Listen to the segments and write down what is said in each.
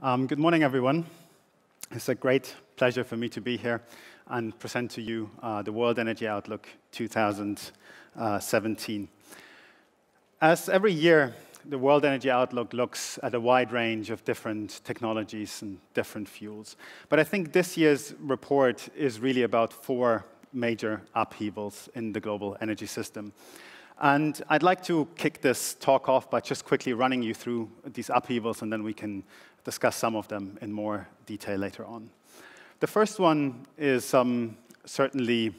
Good morning, everyone. It's a great pleasure for me to be here and present to you the World Energy Outlook 2017. As every year, the World Energy Outlook looks at a wide range of different technologies and different fuels. But I think this year's report is really about four major upheavals in the global energy system. And I'd like to kick this talk off by just quickly running you through these upheavals, and then we can discuss some of them in more detail later on. The first one is certainly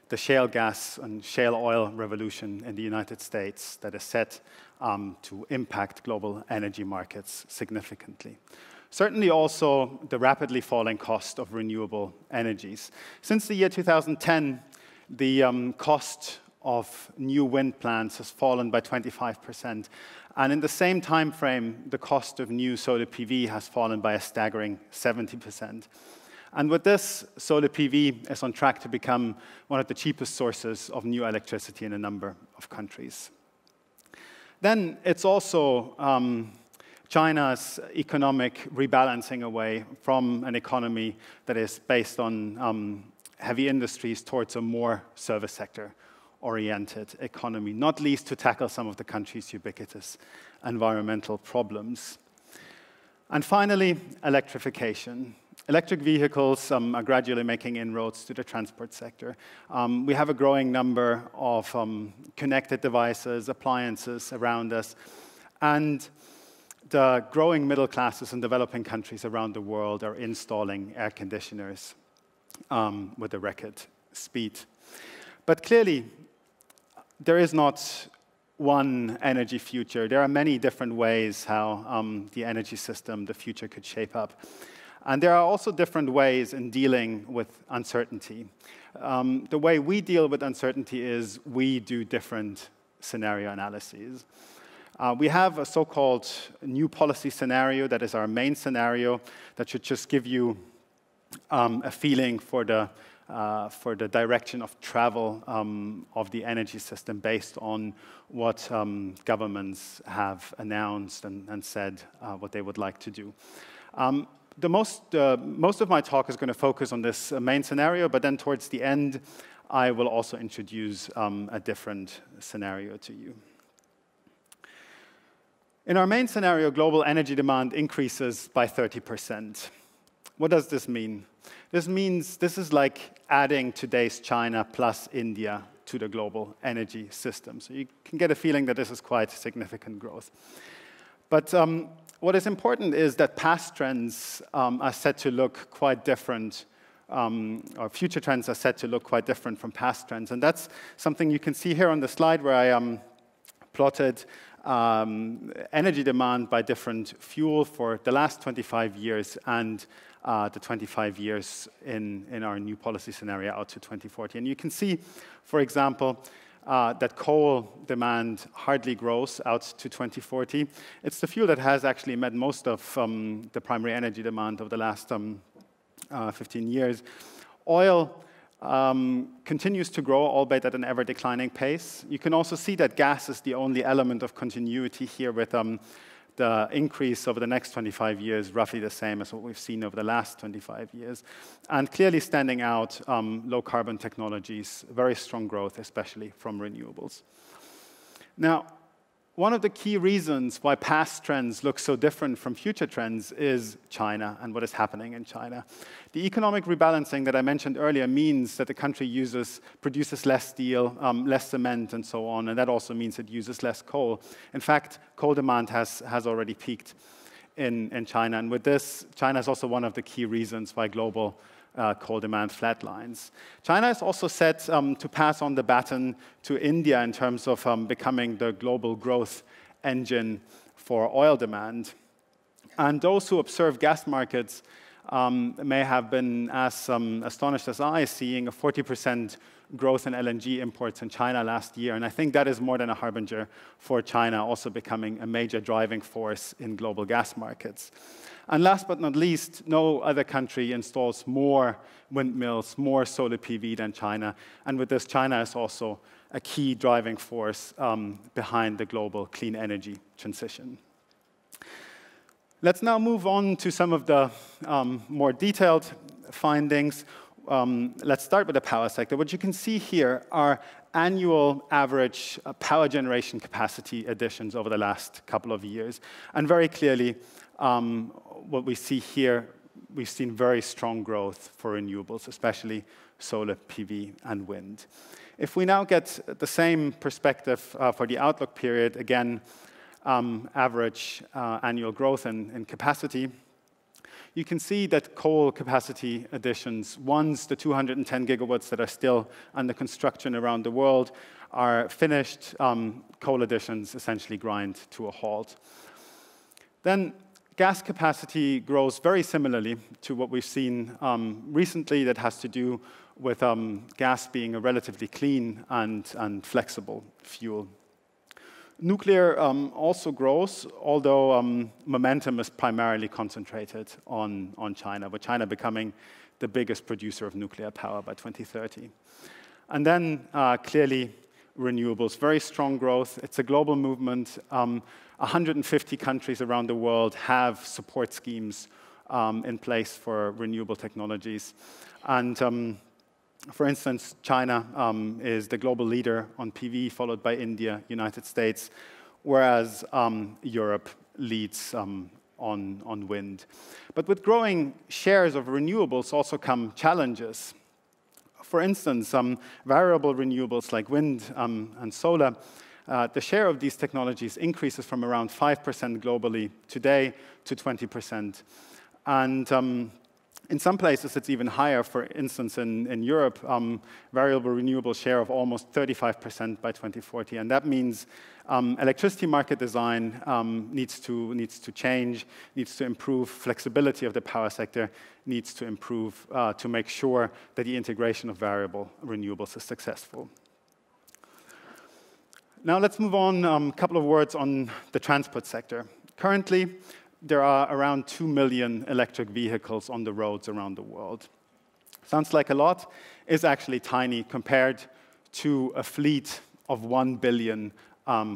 the shale gas and shale oil revolution in the United States that is set to impact global energy markets significantly. Certainly also the rapidly falling cost of renewable energies. Since the year 2010, the cost of new wind plants has fallen by 25%. And in the same time frame, the cost of new solar PV has fallen by a staggering 70%. And with this, solar PV is on track to become one of the cheapest sources of new electricity in a number of countries. Then it's also China's economic rebalancing away from an economy that is based on heavy industries towards a more service sector-oriented economy, not least to tackle some of the country's ubiquitous environmental problems. And finally, electrification. Electric vehicles are gradually making inroads to the transport sector. We have a growing number of connected devices, appliances around us, and the growing middle classes in developing countries around the world are installing air conditioners with a record speed. But clearly, there is not one energy future. There are many different ways how the energy system, the future, could shape up. And there are also different ways in dealing with uncertainty. The way we deal with uncertainty is we do different scenario analyses. We have a so-called new policy scenario that is our main scenario that should just give you a feeling for the direction of travel of the energy system based on what governments have announced and said what they would like to do. Most of my talk is going to focus on this main scenario, but then towards the end, I will also introduce a different scenario to you. In our main scenario, global energy demand increases by 30%. What does this mean? This means this is like adding today's China plus India to the global energy system. So you can get a feeling that this is quite significant growth. But what is important is that past trends are set to look quite different, or future trends are set to look quite different from past trends. And that's something you can see here on the slide where I plotted energy demand by different fuel for the last 25 years and the 25 years in our new policy scenario out to 2040. And you can see, for example, that coal demand hardly grows out to 2040. It's the fuel that has actually met most of the primary energy demand over the last 15 years. Oil continues to grow, albeit at an ever-declining pace. You can also see that gas is the only element of continuity here with the increase over the next 25 years roughly the same as what we've seen over the last 25 years. And clearly standing out, low-carbon technologies, very strong growth, especially from renewables. Now, one of the key reasons why past trends look so different from future trends is China and what is happening in China. The economic rebalancing that I mentioned earlier means that the country produces less steel, less cement, and so on, and that also means it uses less coal. In fact, coal demand has already peaked in China, and with this, China is also one of the key reasons why global coal demand flatlines. China is also set to pass on the baton to India in terms of becoming the global growth engine for oil demand. And those who observe gas markets may have been as astonished as I, seeing a 40% growth in LNG imports in China last year. And I think that is more than a harbinger for China also becoming a major driving force in global gas markets. And last but not least, no other country installs more windmills, more solar PV than China. And with this, China is also a key driving force behind the global clean energy transition. Let's now move on to some of the more detailed findings. Let's start with the power sector. What you can see here are annual average power generation capacity additions over the last couple of years. And very clearly, what we see here, we've seen very strong growth for renewables, especially solar PV and wind. If we now get the same perspective for the outlook period, again, average annual growth in capacity, you can see that coal capacity additions, once the 210 gigawatts that are still under construction around the world are finished, coal additions essentially grind to a halt. Then gas capacity grows very similarly to what we've seen recently. That has to do with gas being a relatively clean and flexible fuel. Nuclear also grows, although momentum is primarily concentrated on China, with China becoming the biggest producer of nuclear power by 2030. And then, clearly, renewables, very strong growth. It's a global movement. 150 countries around the world have support schemes in place for renewable technologies. And for instance, China is the global leader on PV, followed by India, United States, whereas Europe leads on wind. But with growing shares of renewables also come challenges. For instance, variable renewables like wind and solar, the share of these technologies increases from around 5% globally today to 20%. And in some places, it's even higher. For instance, in Europe, variable renewable share of almost 35% by 2040. And that means electricity market design needs to change, needs to improve. Flexibility of the power sector needs to improve to make sure that the integration of variable renewables is successful. Now let's move on, a couple of words on the transport sector. Currently, there are around 2 million electric vehicles on the roads around the world. Sounds like a lot, is actually tiny compared to a fleet of 1 billion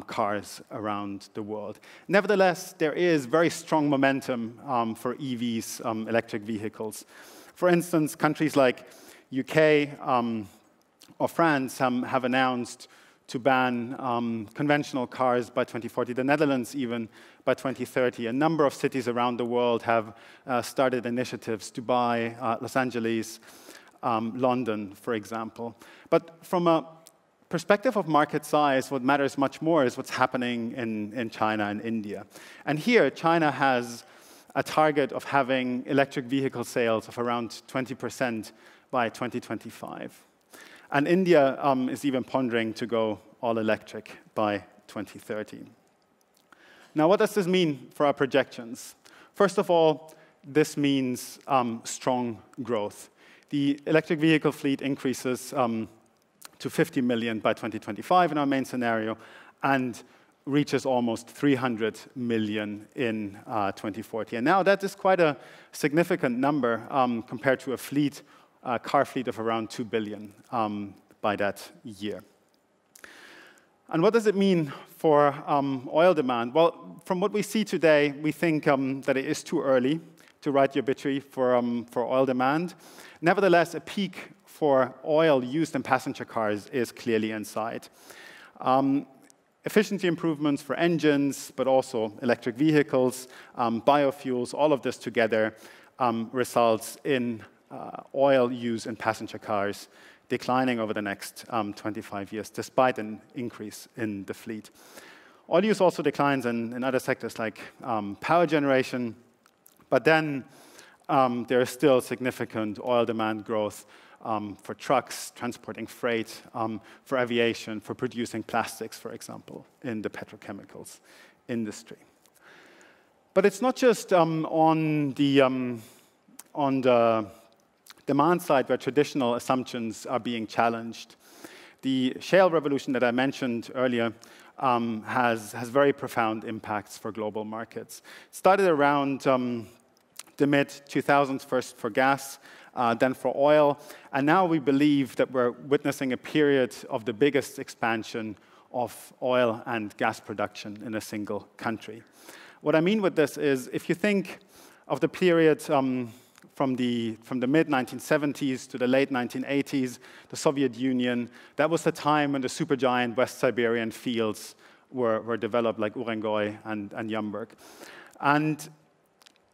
cars around the world. Nevertheless, there is very strong momentum for EVs, electric vehicles. For instance, countries like UK or France have announced to ban conventional cars by 2040, the Netherlands even by 2030. A number of cities around the world have started initiatives, Dubai, Los Angeles, London, for example. But from a perspective of market size, what matters much more is what's happening in China and India. And here, China has a target of having electric vehicle sales of around 20% by 2025. And India is even pondering to go all electric by 2030. Now, what does this mean for our projections? First of all, this means strong growth. The electric vehicle fleet increases to 50 million by 2025 in our main scenario, and reaches almost 300 million in 2040. And now that is quite a significant number compared to a car fleet of around 2 billion by that year. And what does it mean for oil demand? Well, from what we see today, we think that it is too early to write the obituary for oil demand. Nevertheless, a peak for oil used in passenger cars is clearly in sight. Efficiency improvements for engines, but also electric vehicles, biofuels, all of this together results in oil use in passenger cars declining over the next 25 years, despite an increase in the fleet. Oil use also declines in other sectors like power generation, but then there is still significant oil demand growth for trucks, transporting freight, for aviation, for producing plastics, for example, in the petrochemicals industry. But it's not just on the demand side where traditional assumptions are being challenged. The shale revolution that I mentioned earlier has very profound impacts for global markets. It started around the mid-2000s, first for gas, then for oil, and now we believe that we're witnessing a period of the biggest expansion of oil and gas production in a single country. What I mean with this is, if you think of the period from the mid-1970s to the late 1980s, the Soviet Union, that was the time when the supergiant West Siberian fields were developed, like Urengoy and Yamburg. And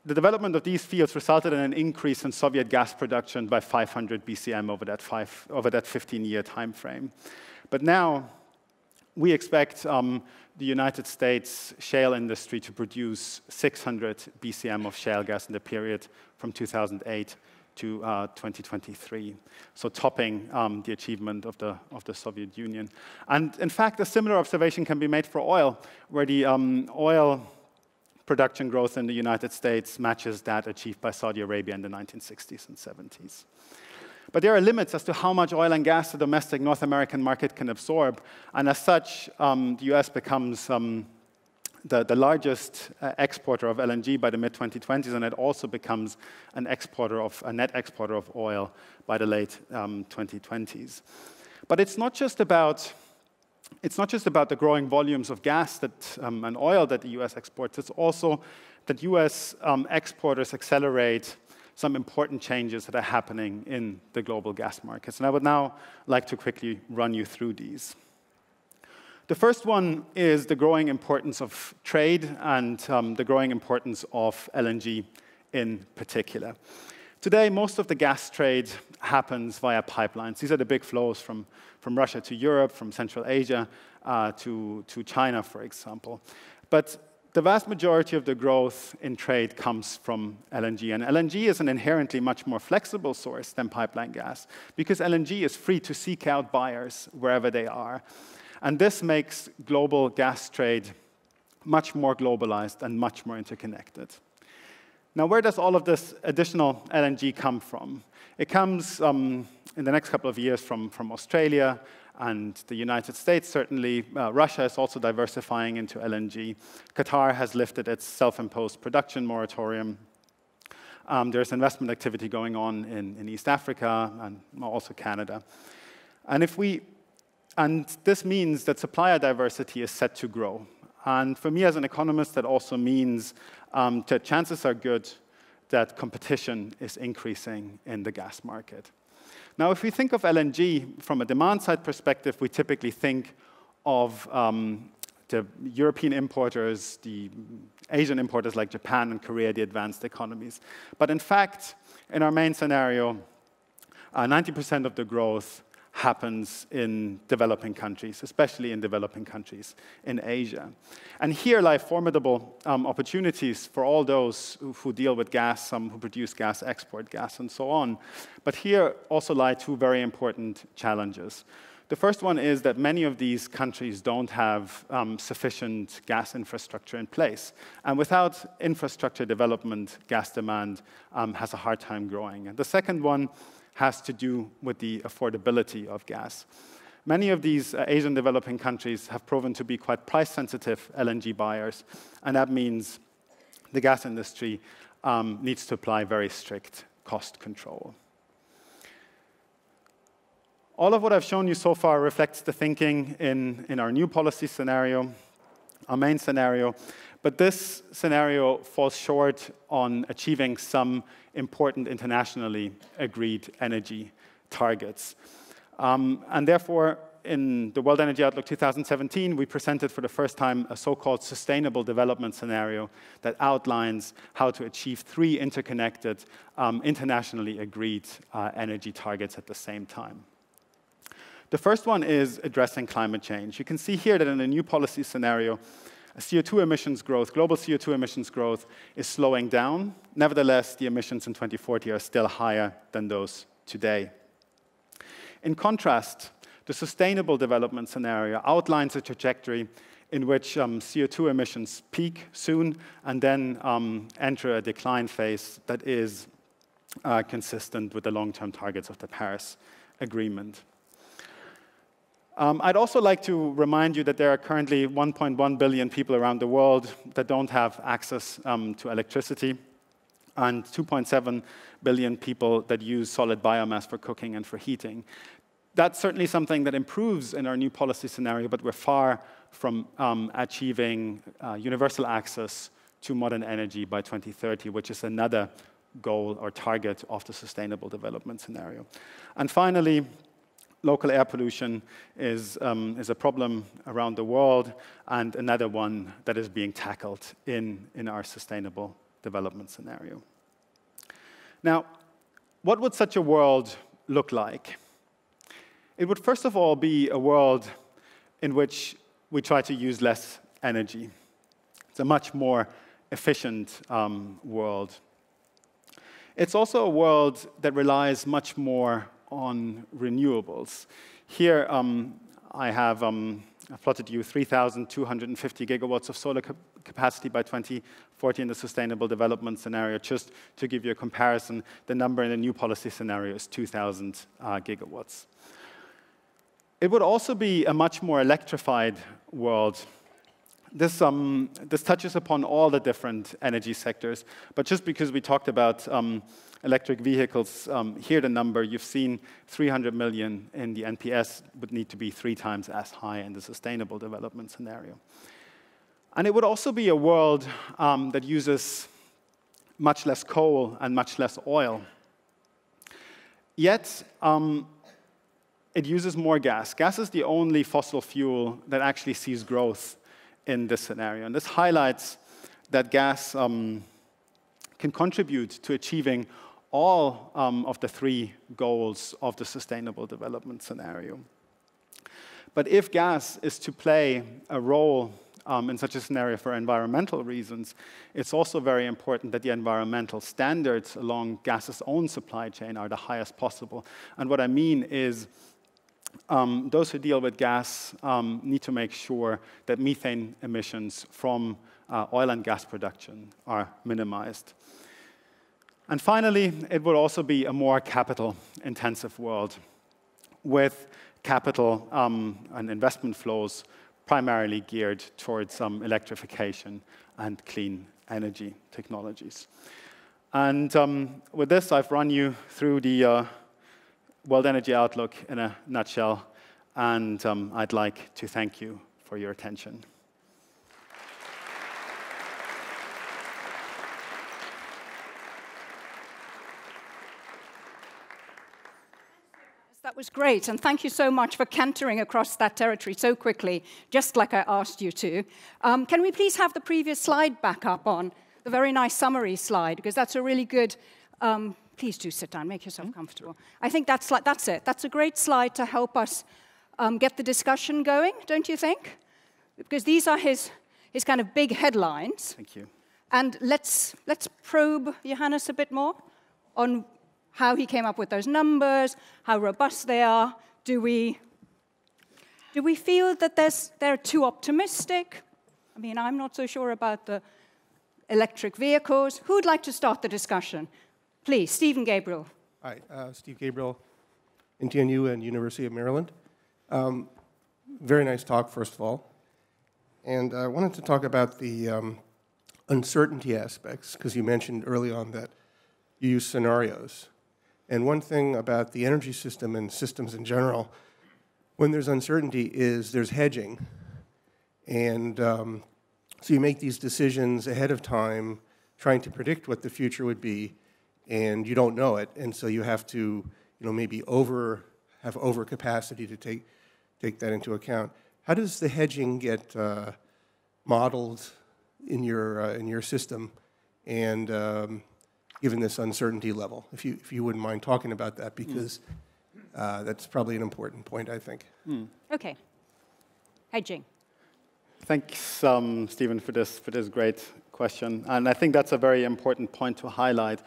the development of these fields resulted in an increase in Soviet gas production by 500 BCM over that 15-year time frame. But now, we expect the United States shale industry to produce 600 BCM of shale gas in the period from 2008 to 2023, so topping the achievement of the Soviet Union. And in fact, a similar observation can be made for oil, where the oil production growth in the United States matches that achieved by Saudi Arabia in the 1960s and 70s. But there are limits as to how much oil and gas the domestic North American market can absorb, and as such, the US becomes the largest exporter of LNG by the mid-2020s, and it also becomes a net exporter of oil by the late 2020s. But it's not just about the growing volumes of gas and oil that the US exports. It's also that US exporters accelerate some important changes that are happening in the global gas markets. And I would now like to quickly run you through these. The first one is the growing importance of trade and the growing importance of LNG in particular. Today, most of the gas trade happens via pipelines. These are the big flows from Russia to Europe, from Central Asia to China, for example. But the vast majority of the growth in trade comes from LNG. And LNG is an inherently much more flexible source than pipeline gas, because LNG is free to seek out buyers wherever they are. And this makes global gas trade much more globalized and much more interconnected. Now, where does all of this additional LNG come from? It comes in the next couple of years from Australia and the United States, certainly. Russia is also diversifying into LNG. Qatar has lifted its self-imposed production moratorium. There's investment activity going on in East Africa and also Canada. And this means that supplier diversity is set to grow. And for me as an economist, that also means that chances are good that competition is increasing in the gas market. Now, if we think of LNG from a demand-side perspective, we typically think of the European importers, the Asian importers like Japan and Korea, the advanced economies. But in fact, in our main scenario, 90% of the growth happens in developing countries, especially in developing countries in Asia. And here lie formidable opportunities for all those who deal with gas, some who produce gas, export gas, and so on. But here also lie two very important challenges. The first one is that many of these countries don't have sufficient gas infrastructure in place. And without infrastructure development, gas demand has a hard time growing. And the second one has to do with the affordability of gas. Many of these Asian developing countries have proven to be quite price-sensitive LNG buyers, and that means the gas industry needs to apply very strict cost control. All of what I've shown you so far reflects the thinking in our new policy scenario, our main scenario, but this scenario falls short on achieving some important internationally agreed energy targets. And therefore, in the World Energy Outlook 2017, we presented for the first time a so-called sustainable development scenario that outlines how to achieve three interconnected, internationally agreed energy targets at the same time. The first one is addressing climate change. You can see here that in the new policy scenario, CO2 emissions growth, global CO2 emissions growth is slowing down. Nevertheless, the emissions in 2040 are still higher than those today. In contrast, the sustainable development scenario outlines a trajectory in which CO2 emissions peak soon and then enter a decline phase that is consistent with the long-term targets of the Paris Agreement. I'd also like to remind you that there are currently 1.1 billion people around the world that don't have access to electricity, and 2.7 billion people that use solid biomass for cooking and for heating. That's certainly something that improves in our new policy scenario, but we're far from achieving universal access to modern energy by 2030, which is another goal or target of the Sustainable Development Scenario. And finally, local air pollution is a problem around the world, and another one that is being tackled in our Sustainable Development Scenario. Now, what would such a world look like? It would first of all be a world in which we try to use less energy. It's a much more efficient world. It's also a world that relies much more on renewables. Here I have I've plotted you 3,250 gigawatts of solar capacity by 2040 in the Sustainable Development Scenario. Just to give you a comparison, the number in the new policy scenario is 2,000 gigawatts. It would also be a much more electrified world. This touches upon all the different energy sectors, but just because we talked about electric vehicles, here the number you've seen, 300 million in the NPS, would need to be 3 times as high in the Sustainable Development Scenario. And it would also be a world that uses much less coal and much less oil. Yet, it uses more gas. Gas is the only fossil fuel that actually sees growth in this scenario. And this highlights that gas can contribute to achieving all of the 3 goals of the Sustainable Development Scenario. But if gas is to play a role in such a scenario for environmental reasons, it's also very important that the environmental standards along gas's own supply chain are the highest possible. And what I mean is, those who deal with gas need to make sure that methane emissions from oil and gas production are minimized. And finally, it will also be a more capital-intensive world with capital and investment flows primarily geared towards electrification and clean energy technologies. And with this, I've run you through the World Energy Outlook in a nutshell, and I'd like to thank you for your attention. That was great, and thank you so much for cantering across that territory so quickly, just like I asked you to. Can we please have the previous slide back up on, the very nice summary slide, because that's a really good... Please do sit down, make yourself comfortable. I think that's it. That's a great slide to help us get the discussion going, don't you think? Because these are his kind of big headlines. Thank you. And let's probe Johannes a bit more on how he came up with those numbers, how robust they are. Do we feel that they're too optimistic? I mean, I'm not so sure about the electric vehicles. Who would like to start the discussion? Please, Stephen Gabriel. Hi, Steve Gabriel, NTNU and University of Maryland. Very nice talk, first of all. And I wanted to talk about the uncertainty aspects, because you mentioned early on that you use scenarios. And one thing about the energy system and systems in general, when there's uncertainty, is there's hedging. And so you make these decisions ahead of time, trying to predict what the future would be, and you don't know it, and so you have to, maybe have overcapacity to take that into account. How does the hedging get modeled in your system, and given this uncertainty level? If you wouldn't mind talking about that, because that's probably an important point, I think. Okay, hedging. Thanks, Stephen, for this great question, and I think that's a very important point to highlight.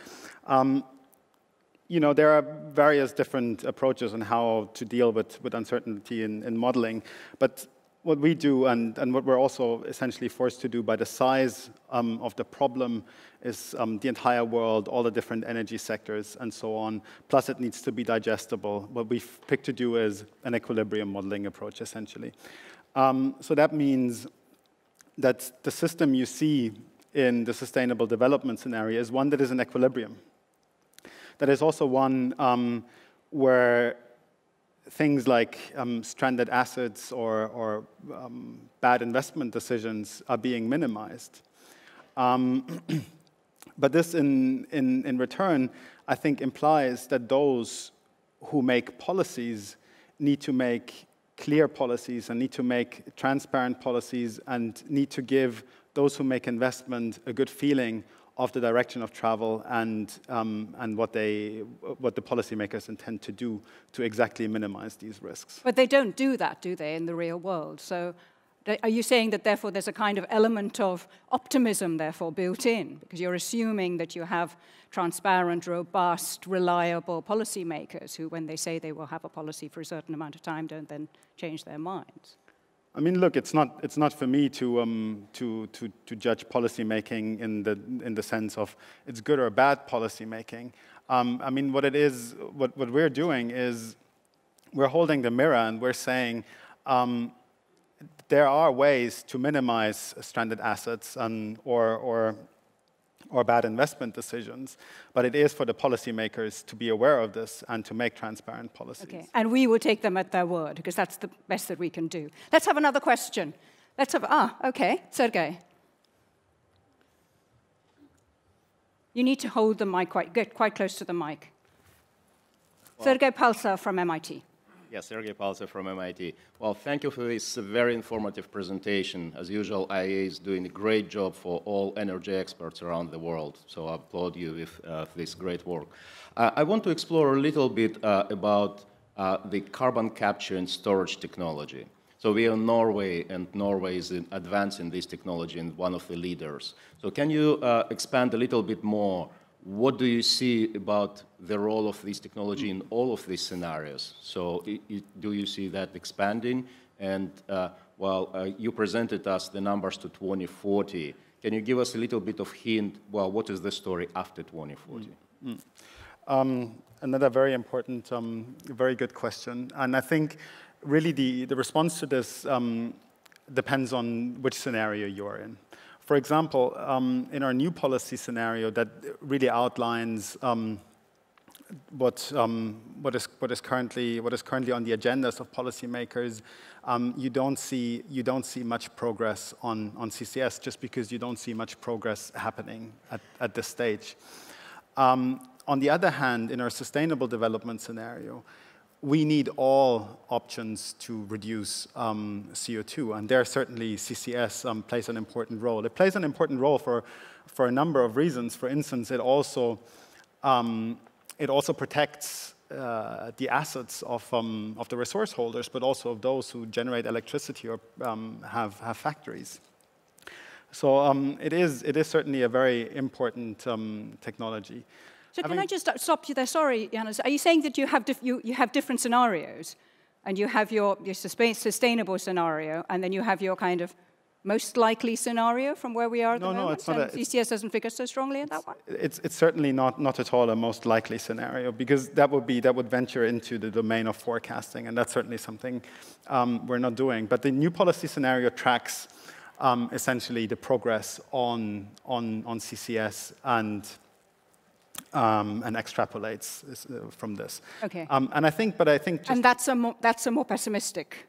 There are various different approaches on how to deal with uncertainty in modeling, but what we do and what we're also essentially forced to do by the size of the problem is the entire world, all the different energy sectors, and so on. Plus, it needs to be digestible. What we've picked to do is an equilibrium modeling approach, essentially. So that means that the system you see in the Sustainable Development Scenario is one that is in equilibrium. That is also one where things like stranded assets or bad investment decisions are being minimized. But this, in return, I think implies that those who make policies need to make clear policies and need to make transparent policies and need to give those who make investment a good feeling of the direction of travel and what the policymakers intend to do to exactly minimize these risks. But they don't do that, do they, in the real world? So are you saying that, therefore, there's a kind of element of optimism, therefore, built in? Because you're assuming that you have transparent, robust, reliable policymakers who, when they say they will have a policy for a certain amount of time, don't then change their minds. I mean, look, it's not for me to judge policymaking in the sense of it's good or bad policymaking. I mean, what we're doing is we're holding the mirror and we're saying there are ways to minimize stranded assets or bad investment decisions, but it is for the policymakers to be aware of this and to make transparent policies. Okay, and we will take them at their word, because that's the best that we can do. Let's have another question. Okay, Sergey. You need to hold the mic get quite close to the mic. Well, Sergey Palsa from MIT. Yes, Sergey Palsa from MIT. Well, thank you for this very informative presentation. As usual, IEA is doing a great job for all energy experts around the world, so I applaud you with this great work. I want to explore a little bit about the carbon capture and storage technology. So we are in Norway, and Norway is advancing this technology and one of the leaders. So can you expand a little bit more? What do you see about the role of this technology in all of these scenarios? So do you see that expanding? And you presented us the numbers to 2040. Can you give us a little bit of hint, well, what is the story after 2040? Another very important, very good question. And I think really the response to this depends on which scenario you're in. For example, in our new policy scenario that really outlines what is currently on the agendas of policymakers, you don't see much progress on CCS just because you don't see much progress happening at this stage. On the other hand, in our sustainable development scenario, we need all options to reduce CO2, and there certainly CCS plays an important role. It plays an important role for a number of reasons. For instance, it also protects the assets of the resource holders, but also of those who generate electricity or have factories. So it is certainly a very important technology. So can I just stop you there? Sorry, Johannes. Are you saying that you have different scenarios, and you have your sustainable scenario, and then you have your kind of most likely scenario from where we are at the moment? No, it's not. CCS doesn't figure so strongly in that one? It's certainly not at all a most likely scenario, because that would venture into the domain of forecasting, and that's certainly something we're not doing. But the new policy scenario tracks essentially the progress on CCS and extrapolates from this. Okay. And I think just, and that's a more pessimistic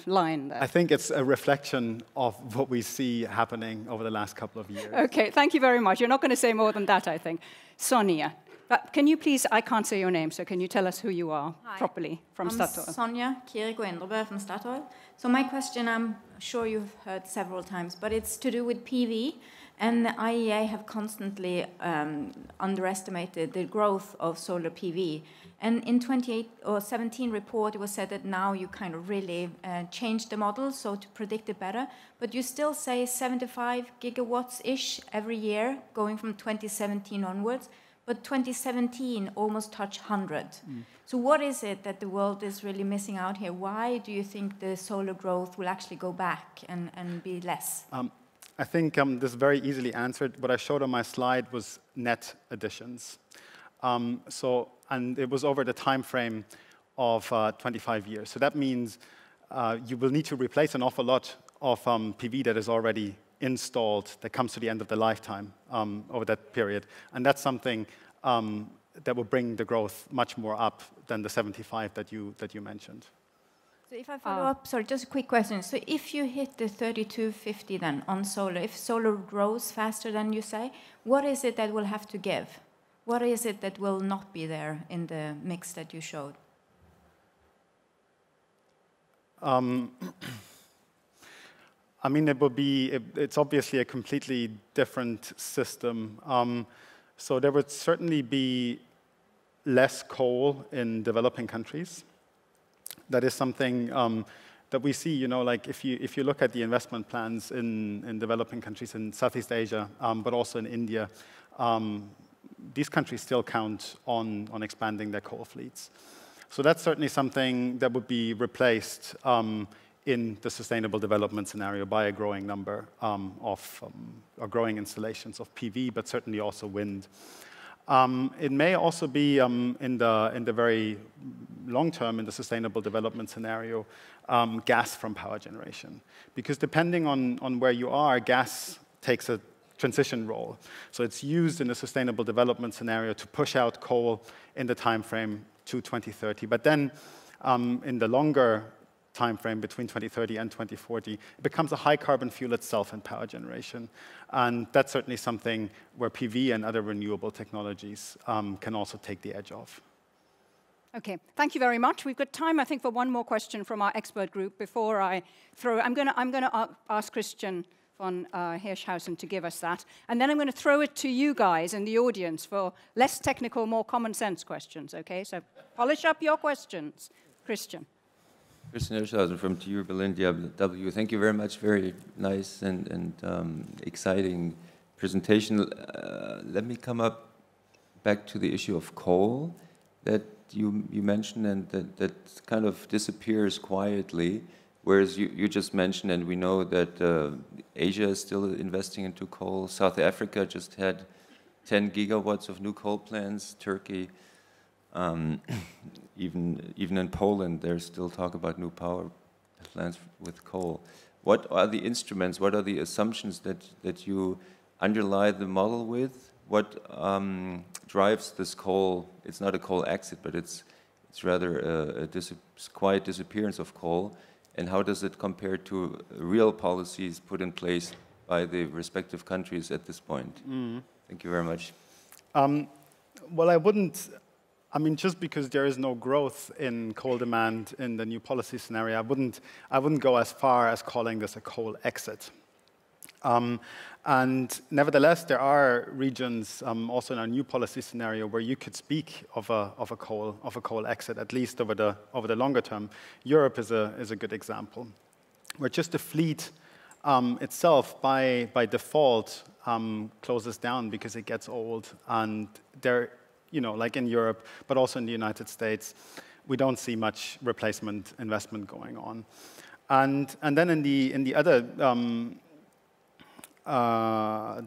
line there. I think it's a reflection of what we see happening over the last couple of years. Okay, thank you very much. You're not going to say more than that, I think. Sonia, but can you please, I can't say your name, so can you tell us who you are properly from Statoil? I'm Sonia Kiriko Indrebø from Statoil. So my question, I'm sure you've heard several times, but it's to do with PV. And the IEA have constantly underestimated the growth of solar PV. And in 2017 report, it was said that now you kind of really changed the model, so to predict it better. But you still say 75 gigawatts-ish every year, going from 2017 onwards. But 2017 almost touched 100. So what is it that the world is really missing out here? Why do you think the solar growth will actually go back and be less? I think this is very easily answered. What I showed on my slide was net additions. And it was over the time frame of 25 years. So that means you will need to replace an awful lot of PV that is already installed that comes to the end of the lifetime over that period. And that's something that will bring the growth much more up than the 75 that you mentioned. So if I follow up, sorry, just a quick question. So if you hit the 3250 then on solar, if solar grows faster than you say, what is it that will have to give? What is it that will not be there in the mix that you showed? I mean, it's obviously a completely different system. So there would certainly be less coal in developing countries. That is something that we see, like if you look at the investment plans in developing countries in Southeast Asia, but also in India, these countries still count on expanding their coal fleets. So that's certainly something that would be replaced in the sustainable development scenario by a growing number of growing installations of PV, but certainly also wind. It may also be in the very long term, in the sustainable development scenario, gas from power generation. Because depending on where you are, gas takes a transition role. So it's used in the sustainable development scenario to push out coal in the time frame to 2030. But then in the longer time frame between 2030 and 2040, it becomes a high carbon fuel itself in power generation. And that's certainly something where PV and other renewable technologies can also take the edge off. Okay, thank you very much. We've got time, I think, for one more question from our expert group before I throw. I'm going to ask Christian von Hirschhausen to give us that. And then I'm going to throw it to you guys in the audience for less technical, more common sense questions, okay? So polish up your questions. Christian. Christian Hirschhausen from TU Berlin DW. Thank you very much. Very nice and exciting presentation. Let me come back to the issue of coal that you mentioned and that kind of disappears quietly, whereas you just mentioned, and we know that Asia is still investing into coal. South Africa just had 10 gigawatts of new coal plants. Turkey. Even in Poland, there's still talk about new power plants with coal. What are the instruments, what are the assumptions that you underlie the model with? What drives this coal? It's not a coal exit, but it's rather a quiet disappearance of coal. And how does it compare to real policies put in place by the respective countries at this point? Thank you very much. Well, I mean, just because there is no growth in coal demand in the new policy scenario, I wouldn't go as far as calling this a coal exit. And nevertheless, there are regions also in our new policy scenario where you could speak of a coal exit, at least over the longer term. Europe is a good example, where just the fleet itself by default closes down because it gets old, and there. Like in Europe, but also in the United States, we don't see much replacement investment going on. And then in the other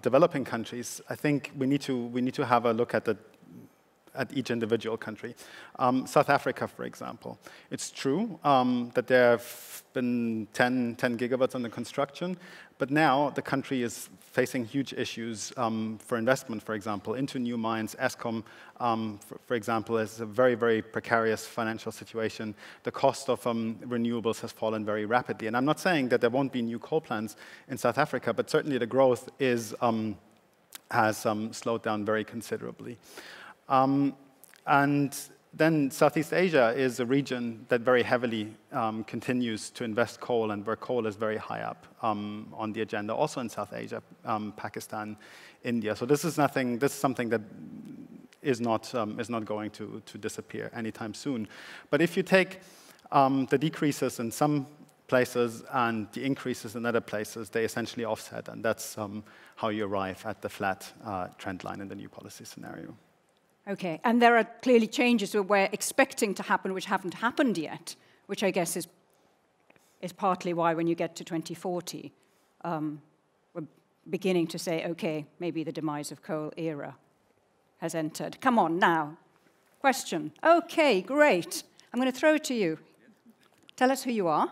developing countries, I think we need to have a look at each individual country. South Africa, for example. It's true that there have been 10 gigawatts under construction, but now the country is facing huge issues for investment, for example, into new mines. Eskom, for example, is a very, very precarious financial situation. The cost of renewables has fallen very rapidly. And I'm not saying that there won't be new coal plants in South Africa, but certainly the growth has slowed down very considerably. And then Southeast Asia is a region that very heavily continues to invest coal, and where coal is very high up on the agenda, also in South Asia, Pakistan, India. So this is something that is not going to disappear anytime soon. But if you take the decreases in some places and the increases in other places, they essentially offset, and that's how you arrive at the flat trend line in the new policy scenario. Okay, and there are clearly changes that we're expecting to happen which haven't happened yet, which I guess is partly why when you get to 2040, we're beginning to say, okay, maybe the demise of coal era has entered. Come on now. Question. Okay, great. I'm going to throw it to you. Tell us who you are,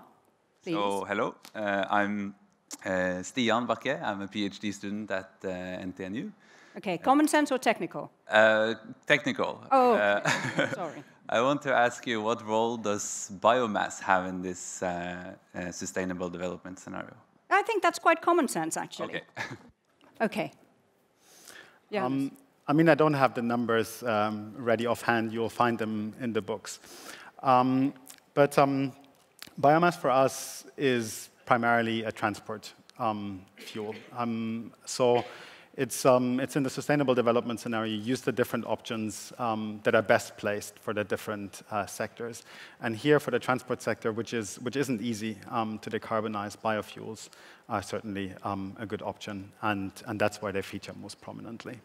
please. So, hello. I'm Stian Bakke. I'm a PhD student at NTNU. Okay, common sense or technical? Technical. Oh, sorry. I want to ask you, what role does biomass have in this sustainable development scenario? I think that's quite common sense, actually. Okay. Okay. Yeah. I mean, I don't have the numbers ready offhand. You'll find them in the books. But biomass for us is primarily a transport fuel. So it's in the sustainable development scenario. You use the different options that are best placed for the different sectors. And here for the transport sector, which isn't easy to decarbonize, biofuels are certainly a good option, and that's why they feature most prominently.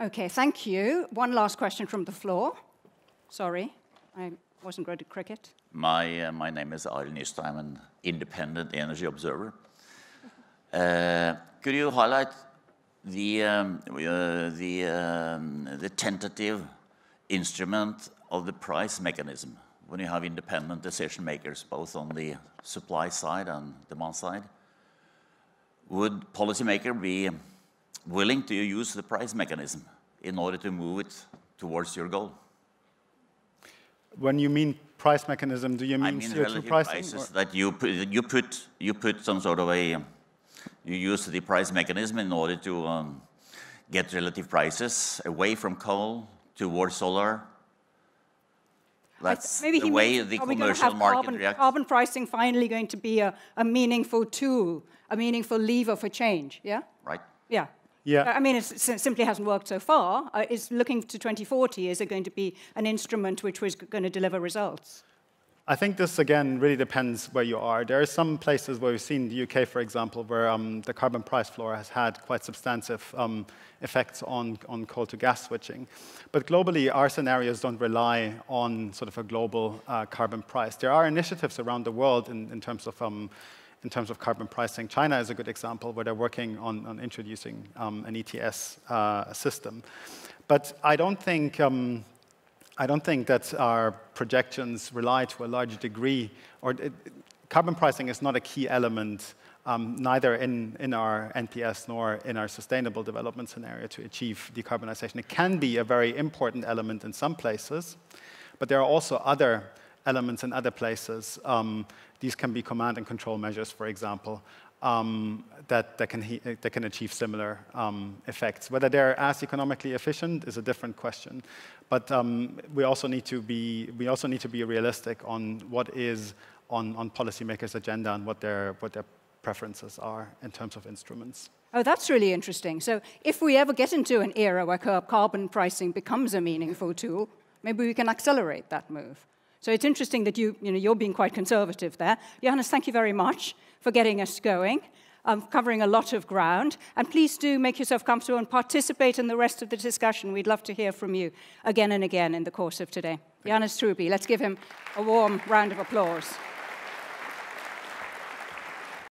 Okay, thank you. One last question from the floor. Sorry, I wasn't good at cricket. My name is Arild Nystad. I'm an independent energy observer. Could you highlight the tentative instrument of the price mechanism when you have independent decision makers, both on the supply side and demand side? Would policymaker be willing to use the price mechanism in order to move it towards your goal? When you mean price mechanism, do you mean, I mean CO2 relative pricing? prices that you put some sort of a, you use the price mechanism in order to get relative prices away from coal towards solar. That's Maybe the way the commercial market reacts. Carbon pricing finally going to be a meaningful tool, a meaningful lever for change, yeah? Right. Yeah. Yeah. I mean, it simply hasn't worked so far. It's looking to 2040. Is it going to be an instrument which was going to deliver results? I think this, again, really depends where you are. There are some places where we've seen the UK, for example, where the carbon price floor has had quite substantive effects on coal to gas switching. But globally, our scenarios don't rely on sort of a global carbon price. There are initiatives around the world in terms of carbon pricing. China is a good example where they're working on introducing an ETS system. But I don't think that our projections rely to a large degree, carbon pricing is not a key element, neither in our NPS nor in our sustainable development scenario to achieve decarbonization. It can be a very important element in some places, but there are also other elements in other places. These can be command and control measures, for example, that can achieve similar effects. Whether they're as economically efficient is a different question. But we also need to be realistic on what is on policymakers' agenda and what their preferences are in terms of instruments. Oh, that's really interesting. So if we ever get into an era where carbon pricing becomes a meaningful tool, maybe we can accelerate that move. So it's interesting that you're being quite conservative there. Johannes, thank you very much for getting us going, covering a lot of ground. And please do make yourself comfortable and participate in the rest of the discussion. We'd love to hear from you again and again in the course of today. Johannes Trüeby, let's give him a warm round of applause.